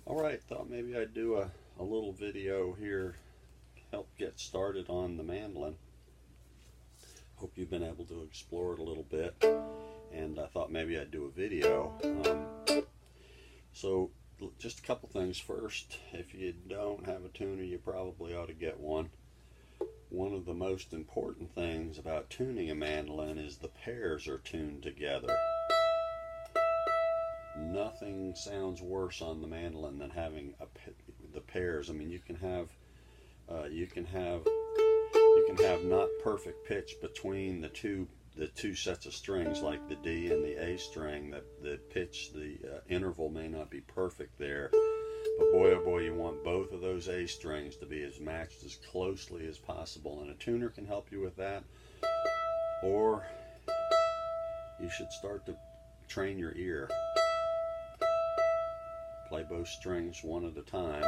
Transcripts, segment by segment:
Alright, thought maybe I'd do a little video here, help get started on the mandolin. Hope you've been able to explore it a little bit, and I thought maybe I'd do a video. So just a couple things. First, if you don't have a tuner, you probably ought to get one. One of the most important things about tuning a mandolin is the pairs are tuned together. Nothing sounds worse on the mandolin than having the pairs. I mean, you can have not perfect pitch between the two sets of strings, like the D and the A string. The pitch, the interval may not be perfect there, but boy oh boy, you want both of those A strings to be as matched as closely as possible, and a tuner can help you with that. Or you should start to train your ear. Play both strings one at a time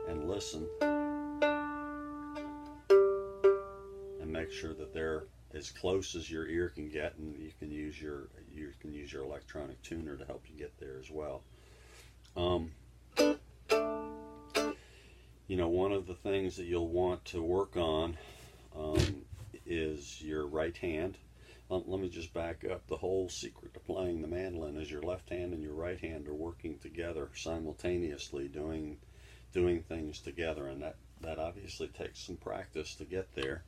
and listen, and make sure that they're as close as your ear can get, and you can use your electronic tuner to help you get there as well. You know, one of the things that you'll want to work on is your right hand. Let me just back up. The whole secret to playing the mandolin is your left hand and your right hand are working together simultaneously, doing things together, and that obviously takes some practice to get there.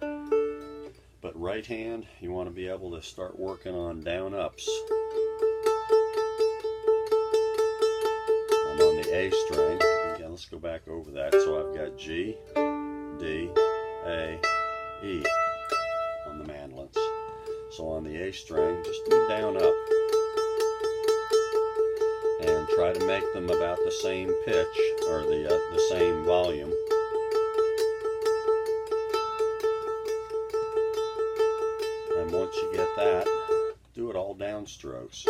But right hand, you want to be able to start working on down ups. I'm on the A string. Again, let's go back over that. So I've got G, D, A, E on the mandolins. So on the A string, just do down up and try to make them about the same pitch, or the same volume. And once you get that, do it all down strokes.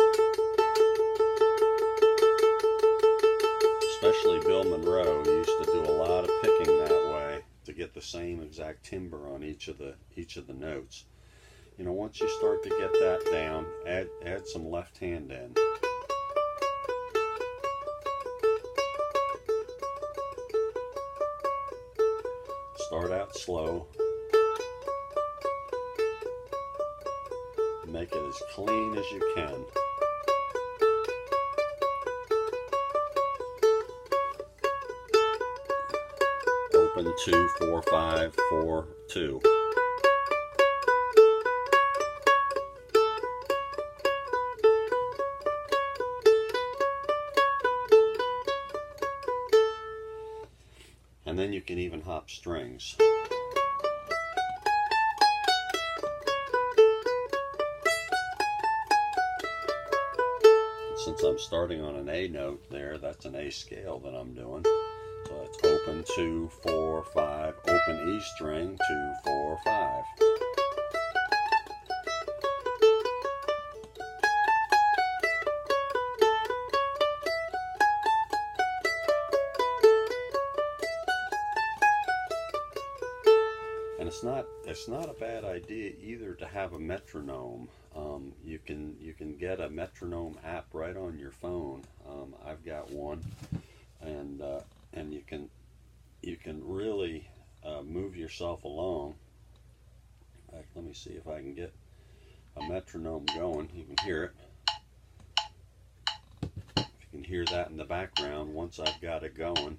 Especially Bill Monroe used to do a lot of picking that way to get the same exact timbre on each of the notes. You know, once you start to get that down, add some left hand in. Start out slow. Make it as clean as you can. Open 2, 4, 5, 4, 2. And then you can even hop strings. Since I'm starting on an A note there, that's an A scale that I'm doing. So it's open 2, 4, 5, open E string 2, 4, 5. And it's not a bad idea either to have a metronome. You can get a metronome app right on your phone. I've got one, and you can really move yourself along. Let me see if I can get a metronome going. You can hear it. You can hear that in the background once I've got it going.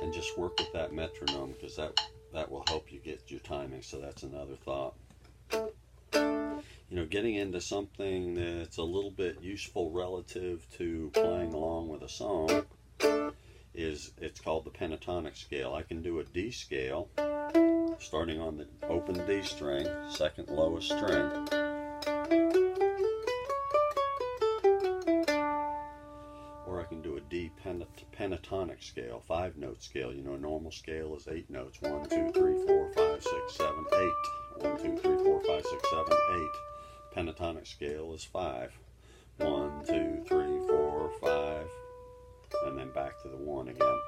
And just work with that metronome, because that will help you get your timing. So that's another thought. You know, getting into something that's a little bit useful relative to playing along with a song it's called the pentatonic scale. I can do a D scale starting on the open D string, second lowest string, or I can do a D pentatonic scale, 5-note scale. You know, a normal scale is 8 notes. 1, 2, 3, 4, 5, 6, 7, 8. 1, 2, 3, 4, 5, 6, 7, 8. pentatonic scale is 5. 1, 2, 3, 4, 5, and then back to the 1 again.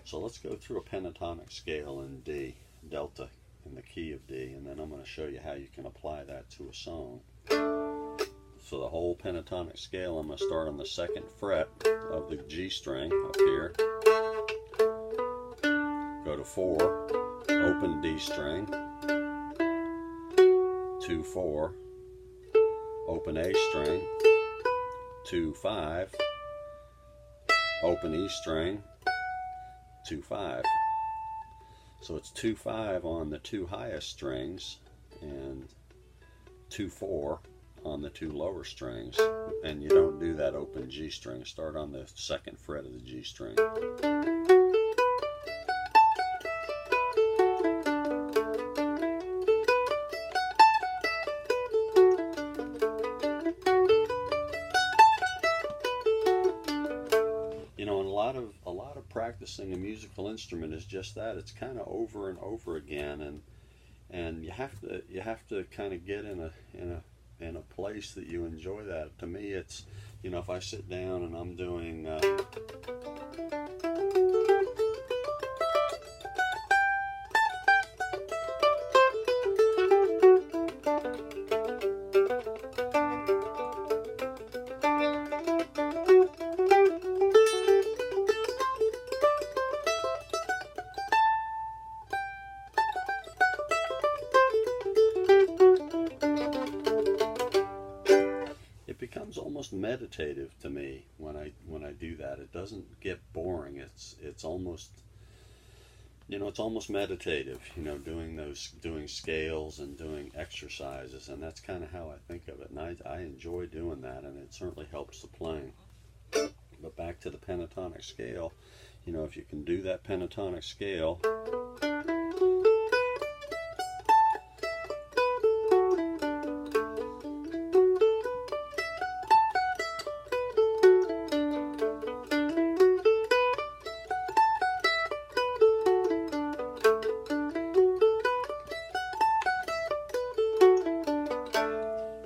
So let's go through a pentatonic scale in D, delta, in the key of D, and then I'm going to show you how you can apply that to a song. So the whole pentatonic scale, I'm going to start on the 2nd fret of the G string up here. Go to 4, open D string, 2, 4, open A string, 2, 5, open E string, 2, 5. So it's 2, 5 on the 2 highest strings and 2, 4 on the 2 lower strings, and you don't do that open G string. Start on the 2nd fret of the G string. You know, and a lot of practicing a musical instrument is just that. It's kind of over and over again, and you have to kind of get in a place that you enjoy that. To me, it's, you know, if I sit down and I'm doing it becomes almost meditative to me when I do that. It doesn't get boring. It's almost, you know, it's almost meditative, you know, doing scales and doing exercises, and that's kind of how I think of it, and I enjoy doing that, and it certainly helps the playing. But back to the pentatonic scale, you know, if you can do that pentatonic scale,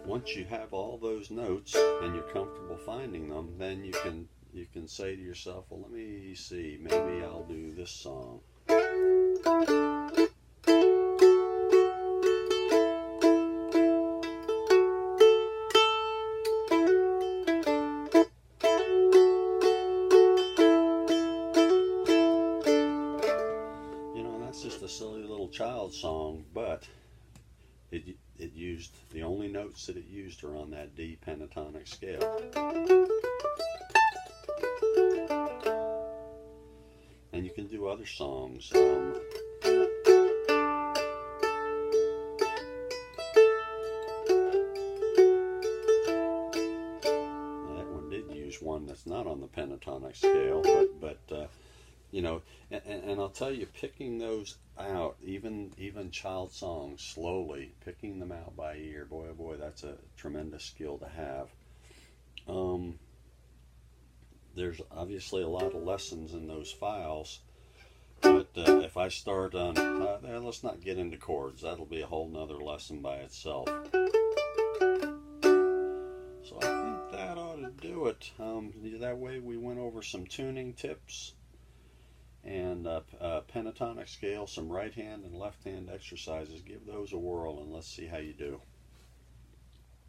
once you have all those notes and you're comfortable finding them, then you can say to yourself, well, let me see, maybe I'll do this song. You know, and that's just a silly little child song, but it used, the only notes that it used are on that D pentatonic scale. And you can do other songs. That one did use one that's not on the pentatonic scale, but you know, and I'll tell you, picking those out, even child songs, slowly picking them out by ear, boy oh boy, that's a tremendous skill to have. There's obviously a lot of lessons in those files, but if I start on, let's not get into chords, that'll be a whole nother lesson by itself. So I think that ought to do it. That way we went over some tuning tips and pentatonic scale, some right hand and left hand exercises. Give those a whirl and let's see how you do.